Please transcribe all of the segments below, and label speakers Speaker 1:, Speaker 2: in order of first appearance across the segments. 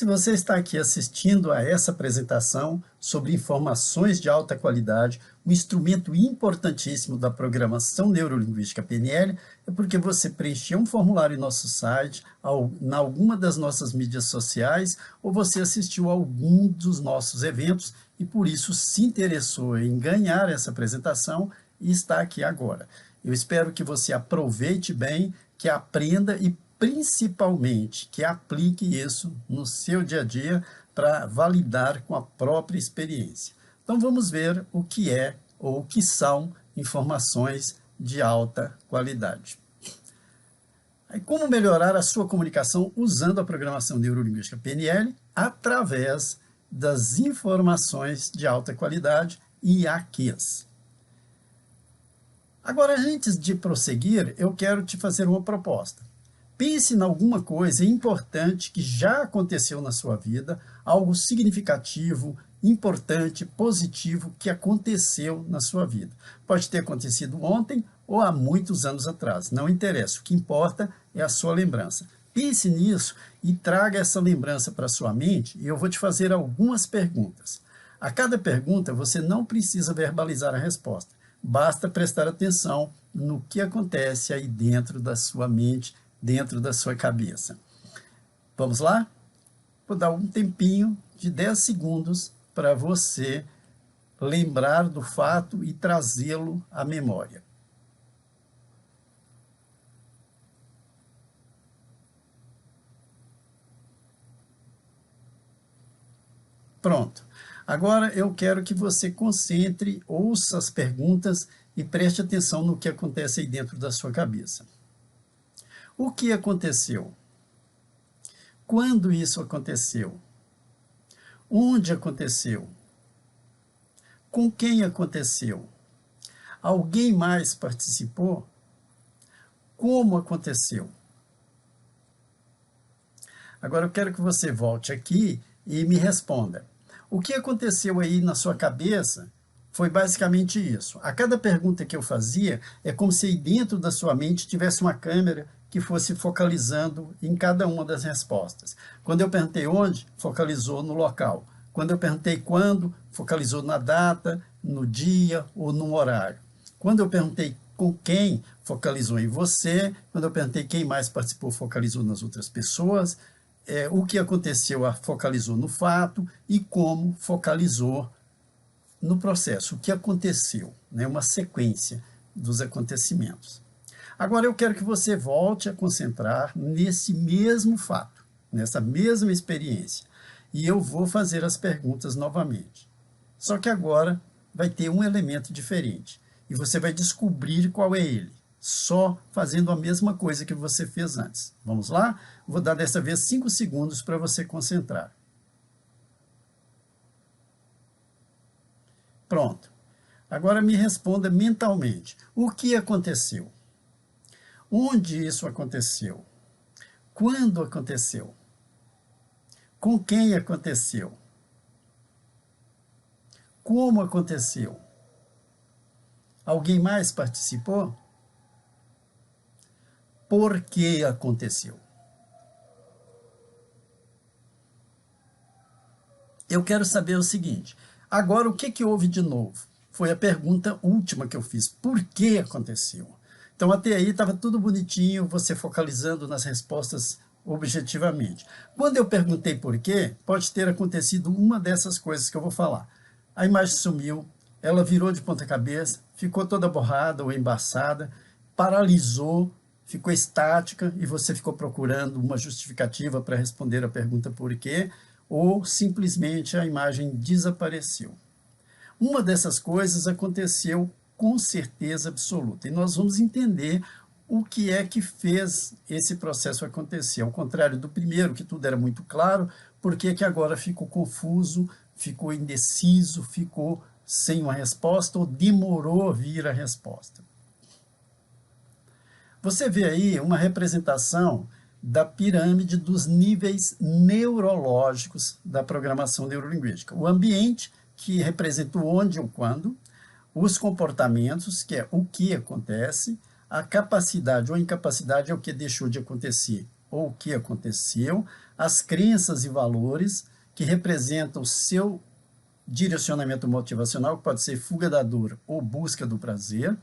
Speaker 1: você está aqui assistindo a essa apresentação sobre informações de alta qualidade, um instrumento importantíssimo da programação neurolinguística PNL, é porque você preencheu um formulário em nosso site, em alguma das nossas mídias sociais, ou você assistiu a algum dos nossos eventos e por isso se interessou em ganhar essa apresentação e está aqui agora. Eu espero que você aproveite bem, que aprenda e principalmente que aplique isso no seu dia a dia para validar com a própria experiência. Então vamos ver o que é ou o que são informações de alta qualidade. Aí, como melhorar a sua comunicação usando a programação neurolinguística PNL através das informações de alta qualidade e IAQs. Agora, antes de prosseguir, eu quero te fazer uma proposta. Pense em alguma coisa importante que já aconteceu na sua vida, algo significativo, importante, positivo que aconteceu na sua vida. Pode ter acontecido ontem ou há muitos anos atrás, não interessa. O que importa é a sua lembrança. Pense nisso e traga essa lembrança para a sua mente e eu vou te fazer algumas perguntas. A cada pergunta você não precisa verbalizar a resposta, basta prestar atenção no que acontece aí dentro da sua mente, dentro da sua cabeça. Vamos lá? Vou dar um tempinho de 10 segundos para você lembrar do fato e trazê-lo à memória. Pronto. Agora eu quero que você concentre, ouça as perguntas e preste atenção no que acontece aí dentro da sua cabeça. O que aconteceu? Quando isso aconteceu? Onde aconteceu? Com quem aconteceu? Alguém mais participou? Como aconteceu? Agora eu quero que você volte aqui e me responda. O que aconteceu aí na sua cabeça foi basicamente isso. A cada pergunta que eu fazia, é como se aí dentro da sua mente tivesse uma câmera que fosse focalizando em cada uma das respostas. Quando eu perguntei onde, focalizou no local. Quando eu perguntei quando, focalizou na data, no dia ou no horário. Quando eu perguntei com quem, focalizou em você. Quando eu perguntei quem mais participou, focalizou nas outras pessoas. O que aconteceu, focalizou no fato. E como, focalizou no processo. O que aconteceu, né? Uma sequência dos acontecimentos. Agora eu quero que você volte a concentrar nesse mesmo fato, nessa mesma experiência. E eu vou fazer as perguntas novamente. Só que agora vai ter um elemento diferente. E você vai descobrir qual é ele, só fazendo a mesma coisa que você fez antes. Vamos lá? Vou dar dessa vez 5 segundos para você concentrar. Pronto. Agora me responda mentalmente. O que aconteceu? Onde isso aconteceu? Quando aconteceu? Com quem aconteceu? Como aconteceu? Alguém mais participou? Por que aconteceu? Eu quero saber o seguinte. Agora, o que houve de novo? Foi a pergunta última que eu fiz. Por que aconteceu? Então, até aí estava tudo bonitinho, você focalizando nas respostas objetivamente. Quando eu perguntei por quê, pode ter acontecido uma dessas coisas que eu vou falar. A imagem sumiu, ela virou de ponta cabeça, ficou toda borrada ou embaçada, paralisou, ficou estática e você ficou procurando uma justificativa para responder a pergunta por quê, ou simplesmente a imagem desapareceu. Uma dessas coisas aconteceu com certeza absoluta. E nós vamos entender o que é que fez esse processo acontecer. Ao contrário do primeiro, que tudo era muito claro, por que agora ficou confuso, ficou indeciso, ficou sem uma resposta ou demorou a vir a resposta. Você vê aí uma representação da pirâmide dos níveis neurológicos da programação neurolinguística. O ambiente, que representa o onde ou quando, os comportamentos, que é o que acontece, a capacidade ou incapacidade é o que deixou de acontecer ou o que aconteceu, as crenças e valores que representam o seu direcionamento motivacional, que pode ser fuga da dor ou busca do prazer,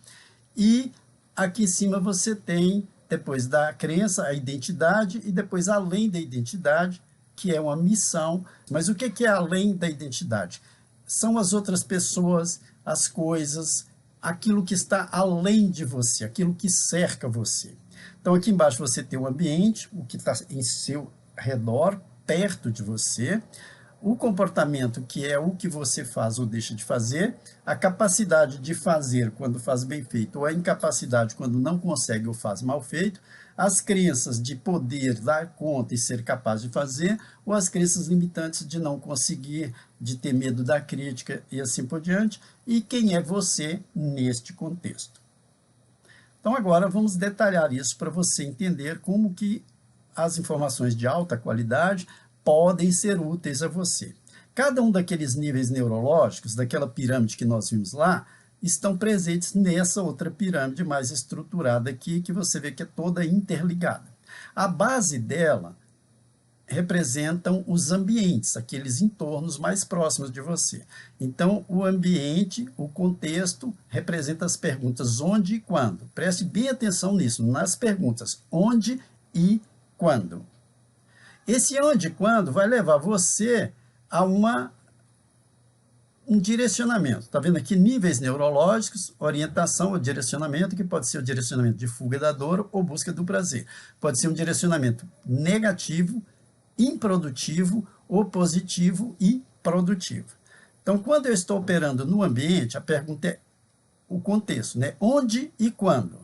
Speaker 1: e aqui em cima você tem, depois da crença, a identidade, e depois além da identidade, que é uma missão. Mas o que é além da identidade? São as outras pessoas, as coisas, aquilo que está além de você, aquilo que cerca você. Então aqui embaixo você tem o ambiente, o que está em seu redor, perto de você, o comportamento, que é o que você faz ou deixa de fazer, a capacidade de fazer quando faz bem feito, ou a incapacidade quando não consegue ou faz mal feito, as crenças de poder dar conta e ser capaz de fazer, ou as crenças limitantes de não conseguir, de ter medo da crítica e assim por diante, e quem é você neste contexto. Então agora vamos detalhar isso para você entender como que as informações de alta qualidade podem ser úteis a você. Cada um daqueles níveis neurológicos, daquela pirâmide que nós vimos lá, estão presentes nessa outra pirâmide mais estruturada aqui, que você vê que é toda interligada. A base dela representam os ambientes, aqueles entornos mais próximos de você. Então, o ambiente, o contexto, representa as perguntas onde e quando. Preste bem atenção nisso, nas perguntas onde e quando. Esse onde e quando vai levar você a um direcionamento. Está vendo aqui níveis neurológicos, orientação ou direcionamento, que pode ser o direcionamento de fuga da dor ou busca do prazer. Pode ser um direcionamento negativo, improdutivo, ou positivo e produtivo. Então, quando eu estou operando no ambiente, a pergunta é o contexto, né? Onde e quando?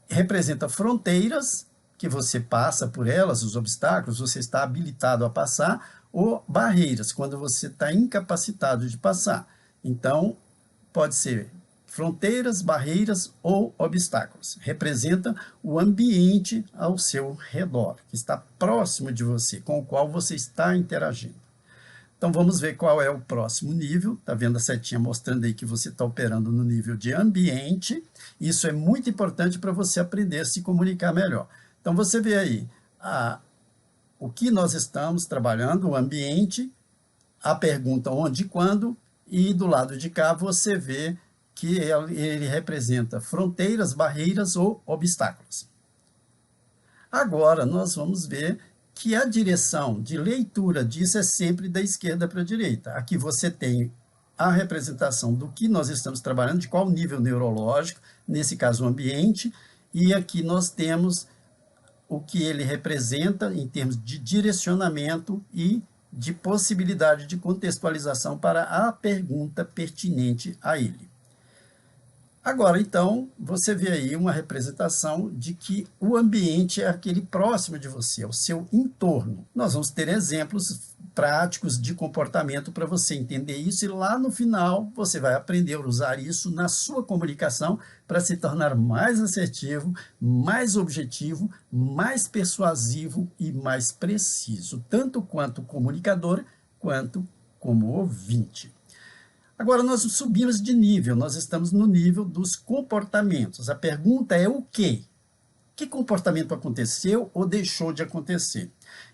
Speaker 1: Representa fronteiras, que você passa por elas, os obstáculos, você está habilitado a passar, ou barreiras, quando você está incapacitado de passar. Então, pode ser fronteiras, barreiras ou obstáculos. Representa o ambiente ao seu redor, que está próximo de você, com o qual você está interagindo. Então, vamos ver qual é o próximo nível. Está vendo a setinha mostrando aí que você está operando no nível de ambiente. Isso é muito importante para você aprender a se comunicar melhor. Então, você vê aí o que nós estamos trabalhando, o ambiente, a pergunta onde e quando, e do lado de cá você vê que ele representa fronteiras, barreiras ou obstáculos. Agora, nós vamos ver que a direção de leitura disso é sempre da esquerda para a direita. Aqui você tem a representação do que nós estamos trabalhando, de qual nível neurológico, nesse caso o ambiente, e aqui nós temos o que ele representa em termos de direcionamento e de possibilidade de contextualização para a pergunta pertinente a ele. Agora, então, você vê aí uma representação de que o ambiente é aquele próximo de você, é o seu entorno. Nós vamos ter exemplos práticos de comportamento para você entender isso, e lá no final você vai aprender a usar isso na sua comunicação para se tornar mais assertivo, mais objetivo, mais persuasivo e mais preciso, tanto quanto comunicador, quanto como ouvinte. Agora, nós subimos de nível, nós estamos no nível dos comportamentos. A pergunta é o quê? Que comportamento aconteceu ou deixou de acontecer?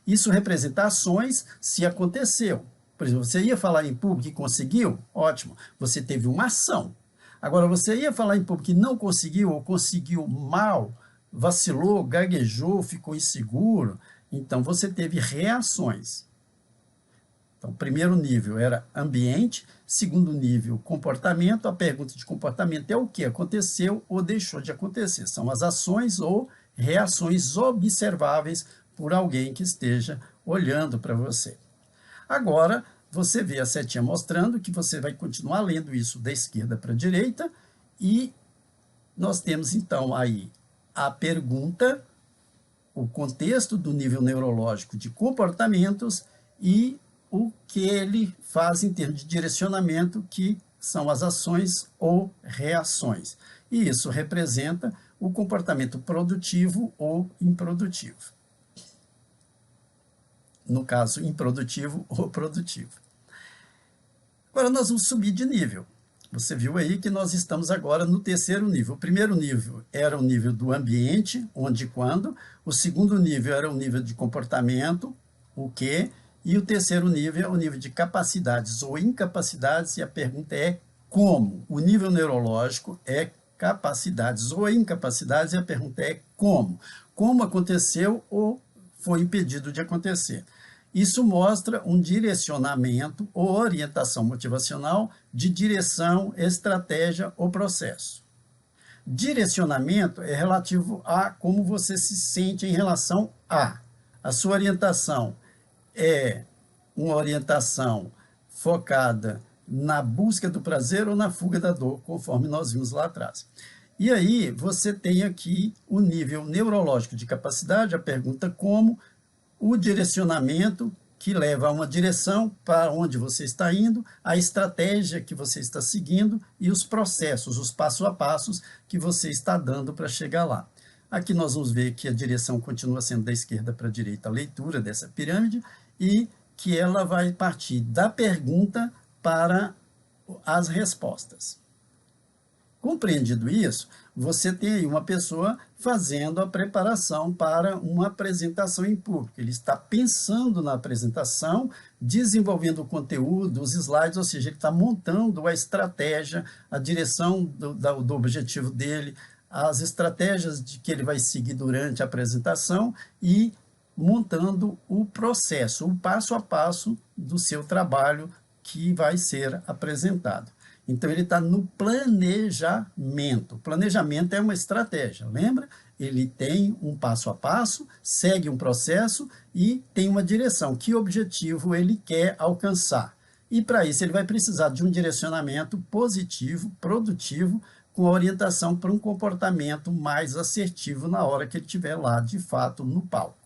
Speaker 1: Isso representa ações se aconteceu. Por exemplo, você ia falar em público e conseguiu? Ótimo, você teve uma ação. Agora, você ia falar em público e não conseguiu, ou conseguiu mal, vacilou, gaguejou, ficou inseguro, então você teve reações. Então, primeiro nível era ambiente, segundo nível, comportamento. A pergunta de comportamento é o que aconteceu ou deixou de acontecer. São as ações ou reações observáveis por alguém que esteja olhando para você. Agora, você vê a setinha mostrando que você vai continuar lendo isso da esquerda para a direita, e nós temos, então, aí a pergunta, o contexto do nível neurológico de comportamentos e o que ele faz em termos de direcionamento, que são as ações ou reações. E isso representa o comportamento produtivo ou improdutivo. No caso, improdutivo ou produtivo. Agora nós vamos subir de nível. Você viu aí que nós estamos agora no terceiro nível. O primeiro nível era o nível do ambiente, onde e quando. O segundo nível era o nível de comportamento, o que. E o terceiro nível é o nível de capacidades ou incapacidades, e a pergunta é como. O nível neurológico é capacidades ou incapacidades, e a pergunta é como. Como aconteceu ou foi impedido de acontecer. Isso mostra um direcionamento ou orientação motivacional de direção, estratégia ou processo. Direcionamento é relativo a como você se sente em relação a. A sua orientação é uma orientação focada na busca do prazer ou na fuga da dor, conforme nós vimos lá atrás. E aí você tem aqui o nível neurológico de capacidade, a pergunta como, o direcionamento, que leva a uma direção para onde você está indo, a estratégia que você está seguindo e os processos, os passo a passos que você está dando para chegar lá. Aqui nós vamos ver que a direção continua sendo da esquerda para a direita, a leitura dessa pirâmide, e que ela vai partir da pergunta para as respostas. Compreendido isso, você tem aí uma pessoa fazendo a preparação para uma apresentação em público. Ele está pensando na apresentação, desenvolvendo o conteúdo, os slides, ou seja, ele está montando a estratégia, a direção do objetivo dele, as estratégias de que ele vai seguir durante a apresentação e montando o processo, o passo a passo do seu trabalho que vai ser apresentado. Então, ele está no planejamento. Planejamento é uma estratégia, lembra? Ele tem um passo a passo, segue um processo e tem uma direção. Que objetivo ele quer alcançar? E, para isso, ele vai precisar de um direcionamento positivo, produtivo, com a orientação para um comportamento mais assertivo na hora que ele estiver lá, de fato, no palco.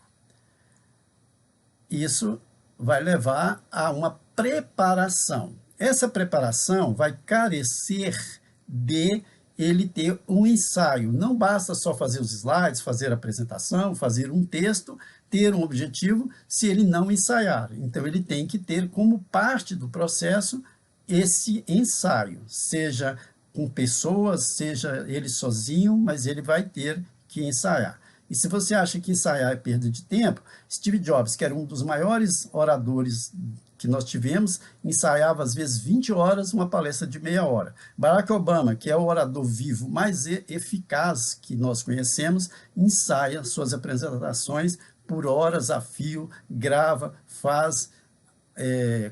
Speaker 1: Isso vai levar a uma preparação. Essa preparação vai carecer de ele ter um ensaio. Não basta só fazer os slides, fazer a apresentação, fazer um texto, ter um objetivo, se ele não ensaiar. Então, ele tem que ter como parte do processo esse ensaio, seja com pessoas, seja ele sozinho, mas ele vai ter que ensaiar. E se você acha que ensaiar é perda de tempo, Steve Jobs, que era um dos maiores oradores que nós tivemos, ensaiava às vezes 20 horas uma palestra de meia hora. Barack Obama, que é o orador vivo mais eficaz que nós conhecemos, ensaia suas apresentações por horas a fio, grava, faz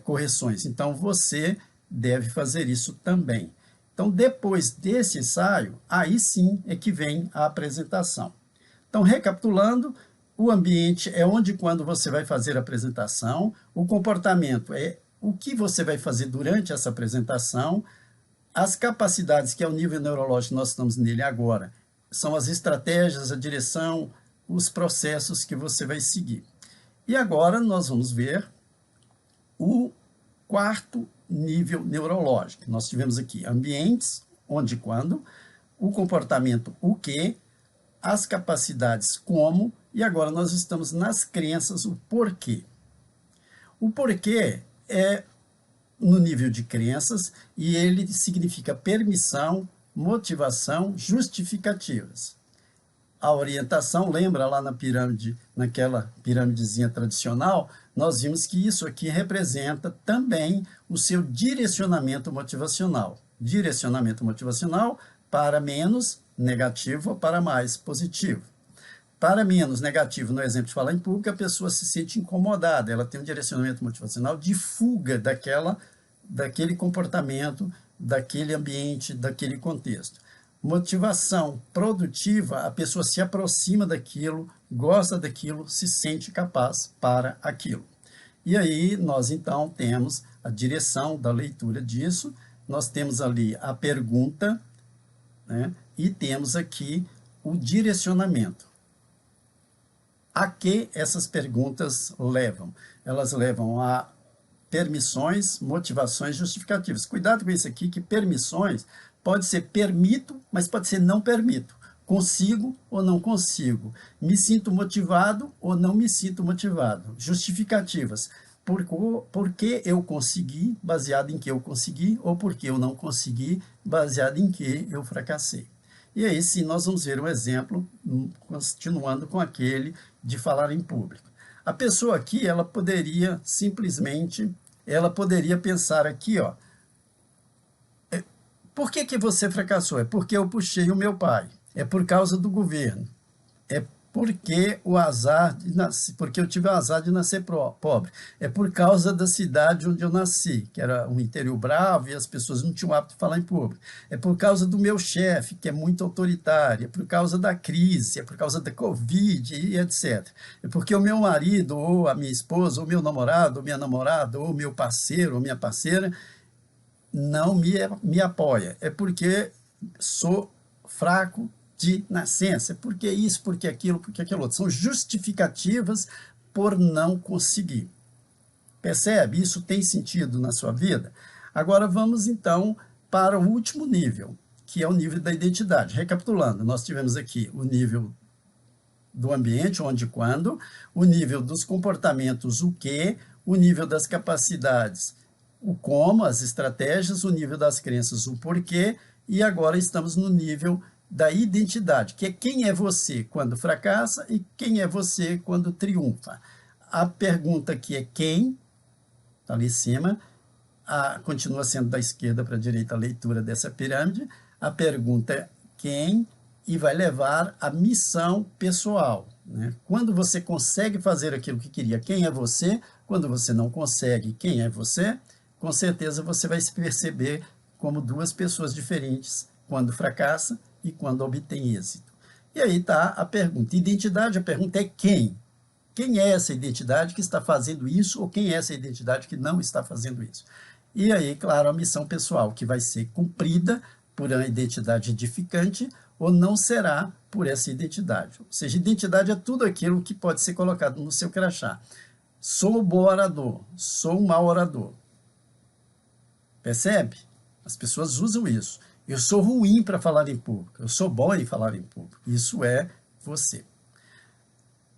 Speaker 1: correções. Então, você deve fazer isso também. Então, depois desse ensaio, aí sim é que vem a apresentação. Então, recapitulando, o ambiente é onde e quando você vai fazer a apresentação, o comportamento é o que você vai fazer durante essa apresentação, as capacidades, que é o nível neurológico, nós estamos nele agora, são as estratégias, a direção, os processos que você vai seguir. E agora nós vamos ver o quarto nível neurológico. Nós tivemos aqui ambientes, onde e quando, o comportamento, o que, as capacidades, como, e agora nós estamos nas crenças, o porquê. O porquê é no nível de crenças e ele significa permissão, motivação, justificativas. A orientação, lembra lá na pirâmide, naquela pirâmidezinha tradicional, nós vimos que isso aqui representa também o seu direcionamento motivacional. Direcionamento motivacional para menos negativo ou para mais positivo. Para menos negativo, no exemplo de falar em público, a pessoa se sente incomodada, ela tem um direcionamento motivacional de fuga daquele comportamento, daquele ambiente, daquele contexto. Motivação produtiva, a pessoa se aproxima daquilo, gosta daquilo, se sente capaz para aquilo. E aí nós então temos a direção da leitura disso, nós temos ali a pergunta, né, e temos aqui o direcionamento. A que essas perguntas levam? Elas levam a permissões, motivações, justificativas. Cuidado com isso aqui, que permissões pode ser permito, mas pode ser não permito. Consigo ou não consigo. Me sinto motivado ou não me sinto motivado. Justificativas. por que eu consegui, baseado em que eu consegui, ou por que eu não consegui, baseado em que eu fracassei. E aí sim nós vamos ver um exemplo, continuando com aquele de falar em público. A pessoa aqui, ela poderia simplesmente, ela poderia pensar aqui, ó, por que você fracassou? É porque eu puxei o meu pai, é por causa do governo, é porque o azar de nascer, porque eu tive o azar de nascer pobre. É por causa da cidade onde eu nasci, que era um interior bravo e as pessoas não tinham o hábito de falar em público. É por causa do meu chefe, que é muito autoritário. É por causa da crise, é por causa da Covid e etc. É porque o meu marido, ou a minha esposa, ou meu namorado, ou minha namorada, ou meu parceiro, ou minha parceira, não me apoia. É porque sou fraco de nascença, porque isso, porque aquilo outro. São justificativas por não conseguir. Percebe? Isso tem sentido na sua vida? Agora vamos então para o último nível, que é o nível da identidade. Recapitulando, nós tivemos aqui o nível do ambiente, onde e quando, o nível dos comportamentos, o que, o nível das capacidades, o como, as estratégias, o nível das crenças, o porquê, e agora estamos no nível da identidade, que é quem é você quando fracassa e quem é você quando triunfa. A pergunta aqui é quem, está ali em cima, continua sendo da esquerda para a direita a leitura dessa pirâmide, a pergunta é quem e vai levar a missão pessoal. Né? Quando você consegue fazer aquilo que queria, quem é você? Quando você não consegue, quem é você? Com certeza você vai se perceber como duas pessoas diferentes quando fracassa e quando obtém êxito. E aí está a pergunta. Identidade, a pergunta é quem? Quem é essa identidade que está fazendo isso ou quem é essa identidade que não está fazendo isso? E aí, claro, a missão pessoal, que vai ser cumprida por uma identidade edificante ou não será por essa identidade. Ou seja, identidade é tudo aquilo que pode ser colocado no seu crachá. Sou um bom orador, sou um mau orador. Percebe? As pessoas usam isso. Eu sou ruim para falar em público, eu sou bom em falar em público. Isso é você.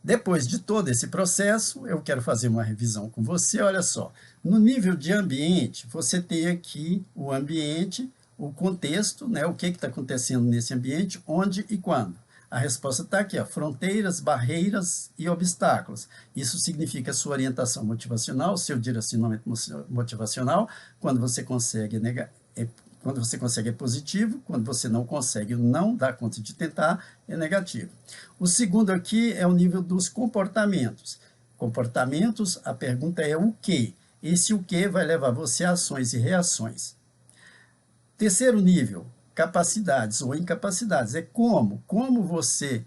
Speaker 1: Depois de todo esse processo, eu quero fazer uma revisão com você. Olha só, no nível de ambiente, você tem aqui o ambiente, o contexto, né? O que está acontecendo nesse ambiente, onde e quando. A resposta está aqui, ó, fronteiras, barreiras e obstáculos. Isso significa sua orientação motivacional, seu direcionamento motivacional. Quando você consegue quando você consegue é positivo, quando você não consegue, não dá conta de tentar, é negativo. O segundo aqui é o nível dos comportamentos. Comportamentos, a pergunta é o quê? Esse o quê vai levar você a ações e reações. Terceiro nível, capacidades ou incapacidades. É como você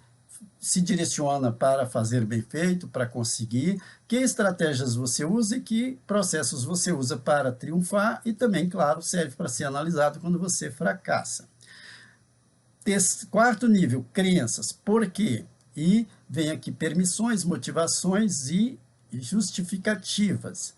Speaker 1: se direciona para fazer bem feito, para conseguir, que estratégias você usa e que processos você usa para triunfar e também, claro, serve para ser analisado quando você fracassa. Quarto nível, crenças, por quê? E vem aqui permissões, motivações e justificativas.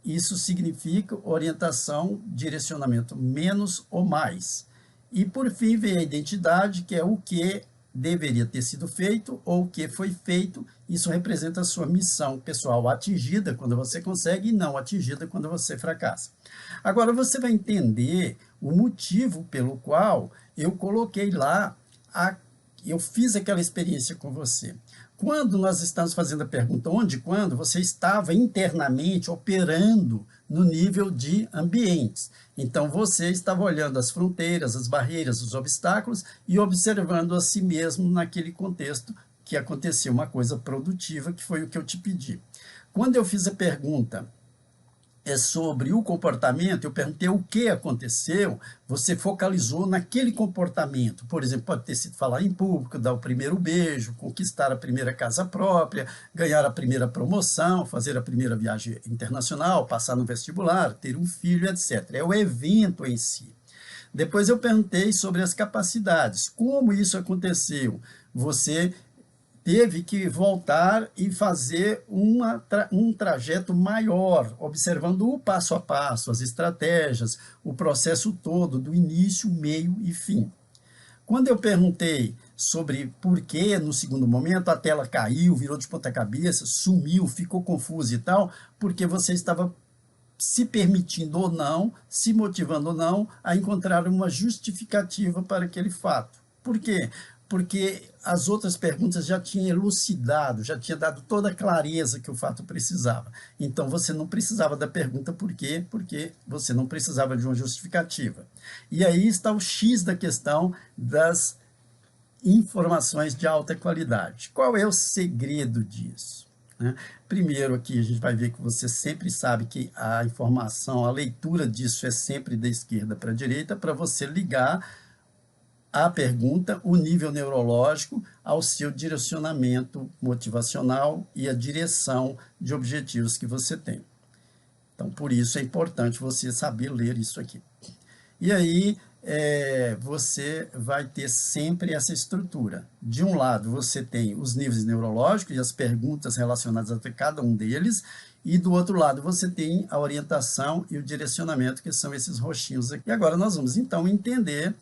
Speaker 1: Isso significa orientação, direcionamento, menos ou mais. E, por fim, vem a identidade, que é o que deveria ter sido feito ou o que foi feito. Isso representa a sua missão pessoal atingida quando você consegue e não atingida quando você fracassa. Agora, você vai entender o motivo pelo qual eu coloquei lá, eu fiz aquela experiência com você. Quando nós estamos fazendo a pergunta onde e quando, você estava internamente operando no nível de ambientes. Então, você estava olhando as fronteiras, as barreiras, os obstáculos e observando a si mesmo naquele contexto que aconteceu uma coisa produtiva, que foi o que eu te pedi. Quando eu fiz a pergunta sobre o comportamento, eu perguntei o que aconteceu, você focalizou naquele comportamento. Por exemplo, pode ter sido falar em público, dar o primeiro beijo, conquistar a primeira casa própria, ganhar a primeira promoção, fazer a primeira viagem internacional, passar no vestibular, ter um filho, etc. É o evento em si. Depois eu perguntei sobre as capacidades. Como isso aconteceu? Você teve que voltar e fazer um trajeto maior, observando o passo a passo, as estratégias, o processo todo, do início, meio e fim. Quando eu perguntei sobre por que no segundo momento a tela caiu, virou de ponta cabeça, sumiu, ficou confuso e tal, porque você estava se permitindo ou não, se motivando ou não, a encontrar uma justificativa para aquele fato. Por quê? Porque as outras perguntas já tinham elucidado, já tinha dado toda a clareza que o fato precisava. Então, você não precisava da pergunta por quê, porque você não precisava de uma justificativa. E aí está o X da questão das informações de alta qualidade. Qual é o segredo disso? Primeiro aqui a gente vai ver que você sempre sabe que a informação, a leitura disso é sempre da esquerda para a direita, para você ligar a pergunta, o nível neurológico, ao seu direcionamento motivacional e a direção de objetivos que você tem. Então, por isso é importante você saber ler isso aqui. E aí, você vai ter sempre essa estrutura. De um lado, você tem os níveis neurológicos e as perguntas relacionadas a cada um deles, e do outro lado, você tem a orientação e o direcionamento, que são esses roxinhos aqui. E agora nós vamos, então, entender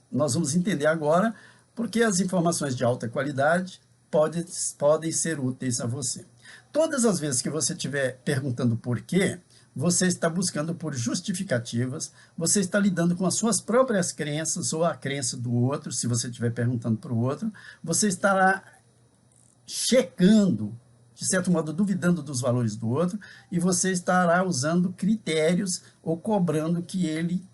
Speaker 1: agora porque as informações de alta qualidade podem ser úteis a você. Todas as vezes que você estiver perguntando por quê, você está buscando por justificativas, você está lidando com as suas próprias crenças ou a crença do outro, se você estiver perguntando para o outro, você estará checando, de certo modo, duvidando dos valores do outro, e você estará usando critérios ou cobrando que ele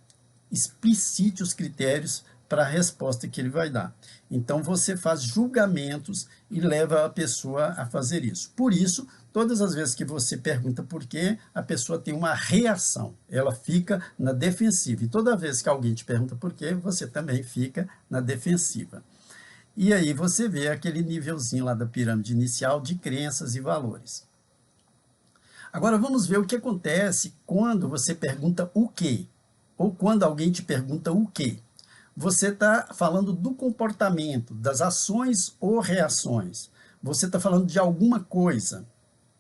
Speaker 1: explicite os critérios para a resposta que ele vai dar. Então, você faz julgamentos e leva a pessoa a fazer isso. Por isso, todas as vezes que você pergunta por quê, a pessoa tem uma reação, ela fica na defensiva. E toda vez que alguém te pergunta por quê, você também fica na defensiva. E aí você vê aquele nívelzinho lá da pirâmide inicial de crenças e valores. Agora vamos ver o que acontece quando você pergunta o quê, ou quando alguém te pergunta o quê. Você está falando do comportamento, das ações ou reações. Você está falando de alguma coisa.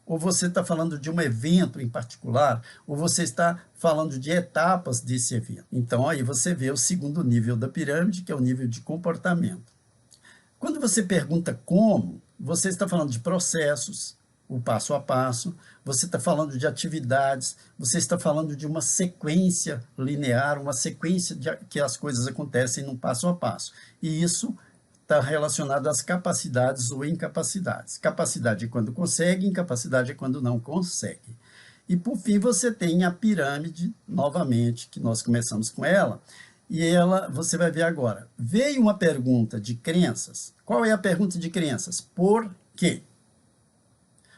Speaker 1: Ou você está falando de um evento em particular, ou você está falando de etapas desse evento. Então, aí você vê o segundo nível da pirâmide, que é o nível de comportamento. Quando você pergunta como, você está falando de processos, o passo a passo, você está falando de atividades, você está falando de uma sequência linear, uma sequência de que as coisas acontecem num passo a passo. E isso está relacionado às capacidades ou incapacidades. Capacidade é quando consegue, incapacidade é quando não consegue. E, por fim, você tem a pirâmide, novamente, que nós começamos com ela, e você vai ver agora. Veio uma pergunta de crenças. Qual é a pergunta de crenças? Por quê?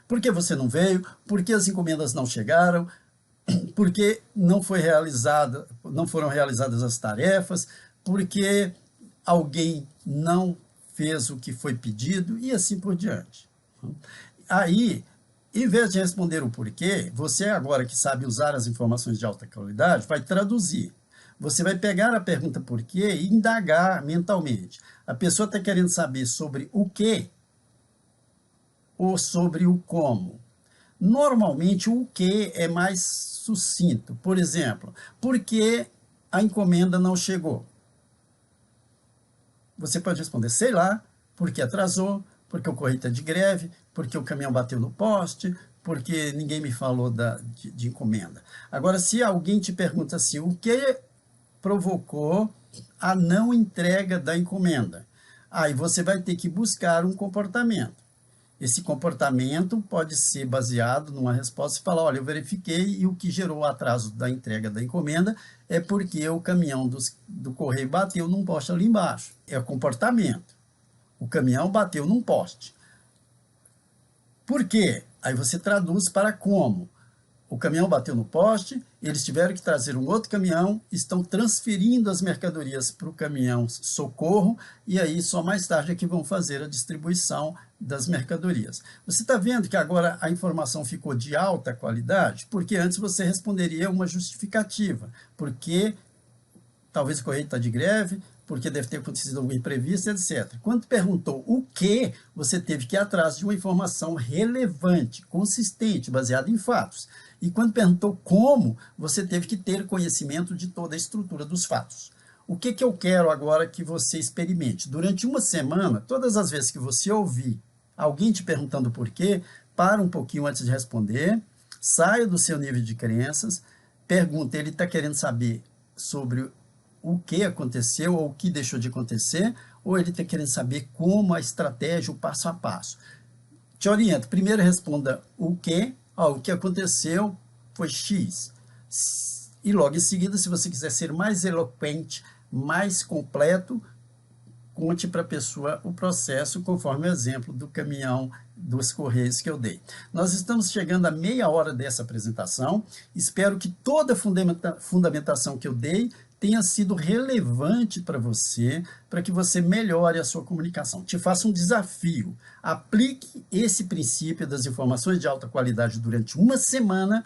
Speaker 1: Por que você não veio? Por que as encomendas não chegaram? Por que não foram realizadas as tarefas? Por que alguém não fez o que foi pedido? E assim por diante. Aí, em vez de responder o porquê, você agora que sabe usar as informações de alta qualidade, vai traduzir. Você vai pegar a pergunta por quê e indagar mentalmente. A pessoa está querendo saber sobre o quê ou sobre o como. Normalmente, o que é mais sucinto. Por exemplo, por que a encomenda não chegou? Você pode responder, sei lá, porque atrasou, porque o correio está de greve, porque o caminhão bateu no poste, porque ninguém me falou de encomenda. Agora, se alguém te pergunta assim, o que provocou a não entrega da encomenda? Aí você vai ter que buscar um comportamento. Esse comportamento pode ser baseado numa resposta e falar, olha, eu verifiquei e o que gerou o atraso da entrega da encomenda é porque o caminhão do correio bateu num poste ali embaixo. É o comportamento. O caminhão bateu num poste. Por quê? Aí você traduz para como. O caminhão bateu no poste, eles tiveram que trazer um outro caminhão, estão transferindo as mercadorias para o caminhão socorro, e aí só mais tarde é que vão fazer a distribuição das mercadorias. Você está vendo que agora a informação ficou de alta qualidade? Porque antes você responderia uma justificativa, porque talvez o correio está de greve, porque deve ter acontecido algum imprevisto, etc. Quando perguntou o que, você teve que ir atrás de uma informação relevante, consistente, baseada em fatos. E quando perguntou como, você teve que ter conhecimento de toda a estrutura dos fatos. O que eu quero agora que você experimente? Durante uma semana, todas as vezes que você ouvir alguém te perguntando por quê, para um pouquinho antes de responder, saia do seu nível de crenças, pergunta, ele está querendo saber sobre o que aconteceu ou o que deixou de acontecer, ou ele está querendo saber como a estratégia, o passo a passo. Te oriento, primeiro responda o que, o que aconteceu foi X. E logo em seguida, se você quiser ser mais eloquente, mais completo, conte para a pessoa o processo, conforme o exemplo do caminhão dos Correios que eu dei. Nós estamos chegando a meia hora dessa apresentação. Espero que toda a fundamentação que eu dei tenha sido relevante para você, para que você melhore a sua comunicação. Te faço um desafio. Aplique esse princípio das informações de alta qualidade durante uma semana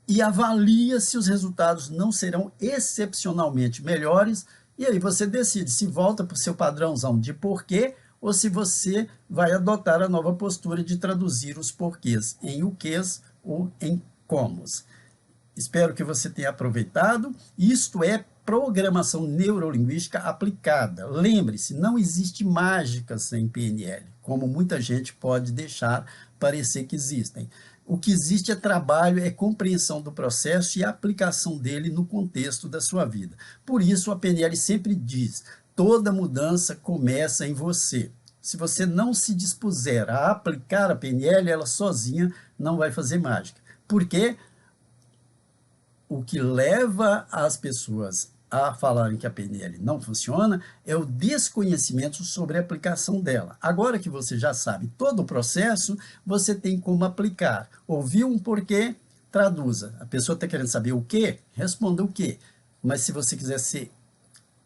Speaker 1: e avalie se os resultados não serão excepcionalmente melhores. E aí você decide se volta para o seu padrãozão de porquê ou se você vai adotar a nova postura de traduzir os porquês em o quês ou em comos. Espero que você tenha aproveitado. Isto é programação neurolinguística aplicada. Lembre-se, não existe mágica sem PNL, como muita gente pode deixar parecer que existem. O que existe é trabalho, é compreensão do processo e aplicação dele no contexto da sua vida. Por isso, a PNL sempre diz, toda mudança começa em você. Se você não se dispuser a aplicar a PNL, ela sozinha não vai fazer mágica. Por quê? O que leva as pessoas a falarem que a PNL não funciona é o desconhecimento sobre a aplicação dela. Agora que você já sabe todo o processo, você tem como aplicar. Ouviu um porquê? Traduza. A pessoa está querendo saber o quê? Responda o quê. Mas se você quiser ser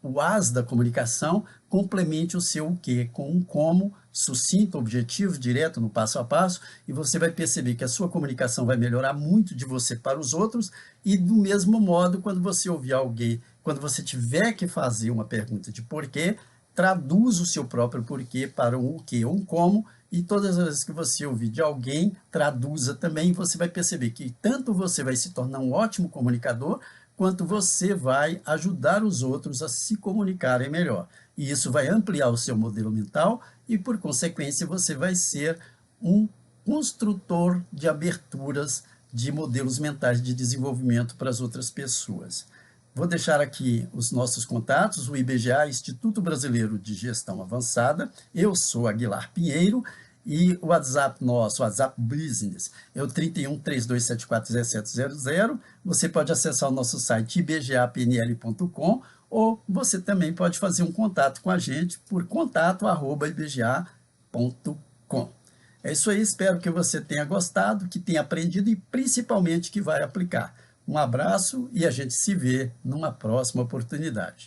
Speaker 1: o as da comunicação, complemente o seu o quê com um como, sucinto, objetivo, direto, no passo a passo, e você vai perceber que a sua comunicação vai melhorar muito de você para os outros, e do mesmo modo, quando você ouvir alguém, quando você tiver que fazer uma pergunta de porquê, traduz o seu próprio porquê para um o quê ou um como, e todas as vezes que você ouvir de alguém, traduza também, você vai perceber que tanto você vai se tornar um ótimo comunicador, quanto você vai ajudar os outros a se comunicarem melhor. E isso vai ampliar o seu modelo mental e, por consequência, você vai ser um construtor de aberturas de modelos mentais de desenvolvimento para as outras pessoas. Vou deixar aqui os nossos contatos, o IBGA, Instituto Brasileiro de Gestão Avançada. Eu sou Aguilar Pinheiro. E o WhatsApp nosso, o WhatsApp Business, é o 31 3274 1700. Você pode acessar o nosso site ibgapnl.com ou você também pode fazer um contato com a gente por contato@ibga.com. É isso aí, espero que você tenha gostado, que tenha aprendido e principalmente que vai aplicar. Um abraço e a gente se vê numa próxima oportunidade.